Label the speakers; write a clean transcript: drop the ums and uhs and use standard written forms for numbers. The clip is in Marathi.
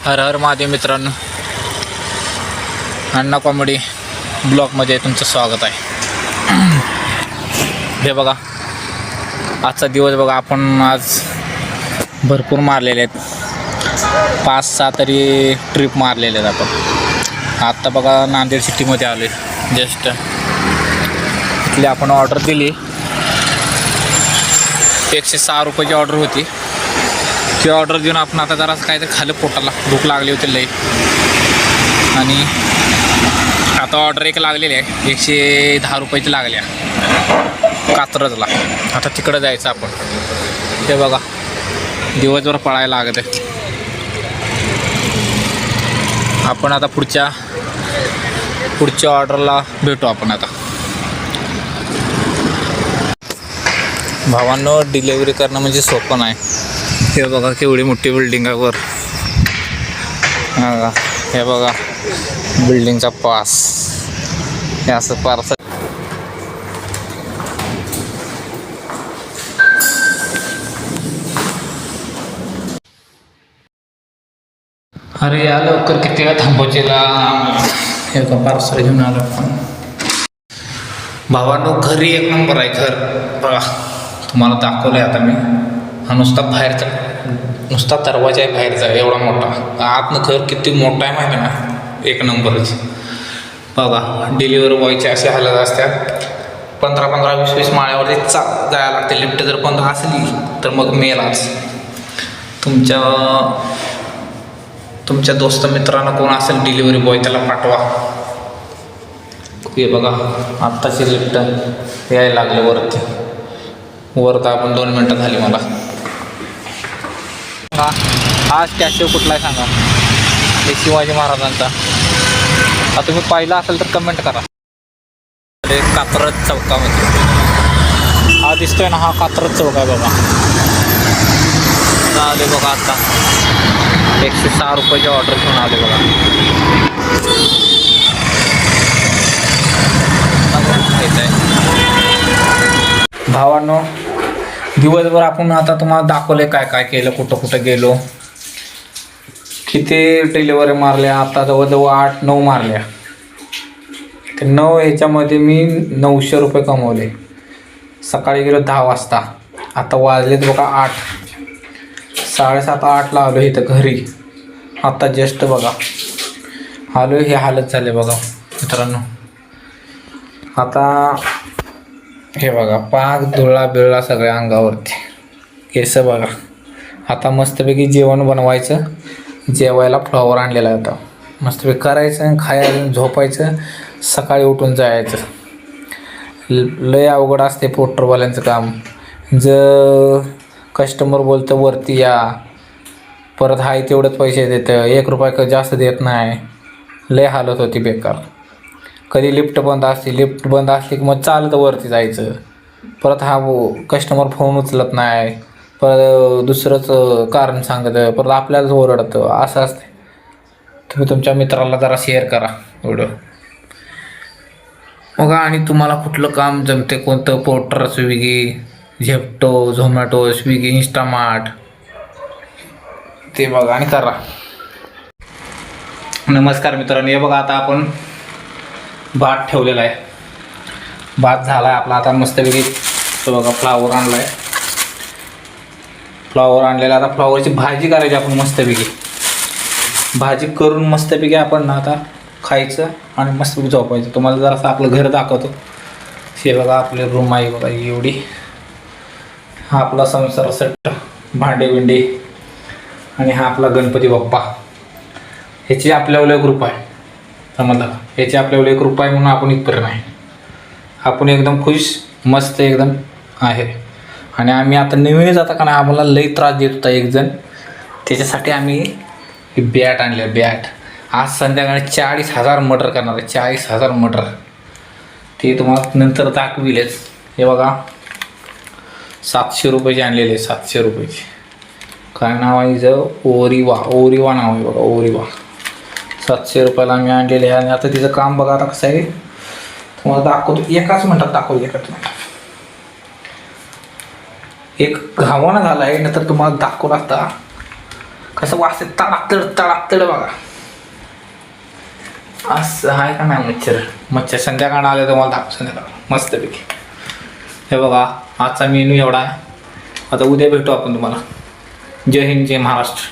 Speaker 1: हर हर महादेव मित्रांनो, अण्णा कॉमेडी ब्लॉगमध्ये तुमचं स्वागत आहे. हे बघा, आजचा दिवस बघा, आपण आज भरपूर मारलेले आहेत. 5-6 तरी ट्रिप मारलेले आहेत आपण. आत्ता बघा नांदेड सिटीमध्ये आलो आहे. जस्ट इथली आपण ऑर्डर दिली. 106 रुपयाची ऑर्डर होती. ती ऑर्डर देऊन आपण आता जरा काहीतरी खाल्लं, पोटाला भूक लागली होती लई. आणि आता ऑर्डर एक लागलेली आहे, 110 रुपयाची लागल्या कात्रजला. आता तिकडं जायचं आपण. ते बघा, दिवसभर पळायला लागत आहे. आपण आता पुढच्या ऑर्डरला भेटू आपण. आता भावांनो, डिलेवरी करणं म्हणजे सोपं नाही. हे बघा केवढी मोठी बिल्डिंग आहे वर. हे बघा बिल्डिंगचा पास. हे असं पार्सल. अरे या लवकर, किती वेळ थांबवचेला. हे बघा पार्सल घेऊन आलो आपण. भावांनो, घरी एक नंबर आहे घर. बघा तुम्हाला दाखवलं आहे आता मी. हा नुसता दरवाजा आहे बाहेरचा, एवढा मोठा. आतनं घर किती मोठं आहे माहिती ना, एक नंबरच. बघा डिलिव्हरी बॉयचे असे हालत असतात. 15-15, 20-20 माळ्यावरती जायला लागते. लिफ्ट जर बंद असली तर मग मेलाच. तुमच्या दोस्त मित्रांना कोण असेल डिलिव्हरी बॉय, त्याला पाठवा. हे बघा आत्ताची लिफ्ट यायला लागले वरती. वर आपण 2 मिनटं झाली मला. हा स्टॅच्यू कुठला आहे सांगा. हे शिवाजी महाराजांचा. आता तुम्ही पाहिला असेल तर कमेंट करा. ते कात्रज चौकामध्ये हा दिसतोय ना, हा कात्रज चौक आहे बघा. आले बघा, आता 106 रुपयाची ऑर्डर घेऊन आले बघा. भावांनो, दिवसभर आपण आता तुम्हाला दाखवले काय काय केलं, कुठं कुठं गेलो, किती डिलिव्हरी मारल्या. आता जवळजवळ 8-9 मारल्या. ते 9 ह्याच्यामध्ये मी 900 रुपये कमवले. सकाळी गेलो 10 वाजता. आता वाजलेत बघा 8. 7:30-8ला आलो इथं घरी. आता जस्ट बघा आलो. हे हालत झाले बघा मित्रांनो. आता हे बघा पाक धुळा बिळला सगळ्या अंगावरती. केस बघा. आता मस्तपैकी जेवण बनवायचं. जेवायला फ्लॉवर आणलेला होता. मस्तपैकी करायचं, खायचं, झोपायचं, सकाळी उठून जायचं. लय अवघड असते पोर्टरवाल्यांचं काम. जर कस्टमर बोलतं वरती या, परत हाय तेवढंच पैसे देतं, 1 रुपया जास्त देत नाही. लय हालत होती बेकार. कधी लिफ्ट बंद असली की मग चालत वरती जायचं. परत हा कस्टमर फोन उचलत नाही, परत दुसरंच कारण सांगतं, परत आपल्यालाच ओरडतं. असं असते. तुम्ही तुमच्या मित्राला जरा शेअर करा व्हिडिओ बघा. आणि तुम्हाला कुठलं काम जमते, कोणतं porter, Swiggy, Zepto, Zomato, Swiggy, Instamart, ते बघा आणि करा. नमस्कार मित्रांनो, हे बघा आता आपण भात ठेवलेला आहे. भात झाला आहे आपला आता मस्तपैकी. तो बघा फ्लावर आणला आहे. फ्लावर आणलेला. आता फ्लावरची भाजी करायची आपण मस्तपैकी. भाजी करून मस्तपैकी आपण ना आता खायचं आणि मस्तपैकी झोपायचं. तुम्हाला जरासं आपलं घर दाखवतो. हे बघा आपले रूम आहे बघा एवढी. हा आपला संसार सेट, भांडे बिंडे. आणि हा आपला गणपती बाप्पा. ह्याची आपल्यावर एक रूप आहे, समजलं. ह्याची आपल्यावर एक रूप आहे म्हणून आपण इथपर्यंत आहे. आपण एकदम खुश मस्त एकदम आहे. आणि आम्ही आता नवीनच आता का नाही, आम्हाला लई त्रास देत होता एक जण. त्याच्यासाठी आम्ही ही बॅट आणले. बॅट आज संध्याकाळी 40,000 मर्डर करणार आहे. 40,000 मर्डर. ते तुम्हाला नंतर दाखविलेच. हे बघा 700 रुपयाची आणलेले. 700 रुपयाची. काय नाव आहे हिचं, ओरिवा नाव आहे बघा, ओरिवा. 700 रुपयाला आम्ही आणलेले आहे. आणि आता तिचं काम बघा आता कसं आहे तुम्हाला दाखवतो. एकाच मिनटात दाखवतो. एकाच मिनटात. एक घावणं झाला आहे, नंतर तुम्हाला दाखवला असता कसं वास आहे, तडातड बघा. असं आहे का नाही मच्छर संध्याकाळ आले तर मला दाखव संध्याकाळ मस्तपैकी. हे बघा आजचा मेनू एवढा आहे. आता उद्या भेटू आपण तुम्हाला. जय हिंद, जय महाराष्ट्र.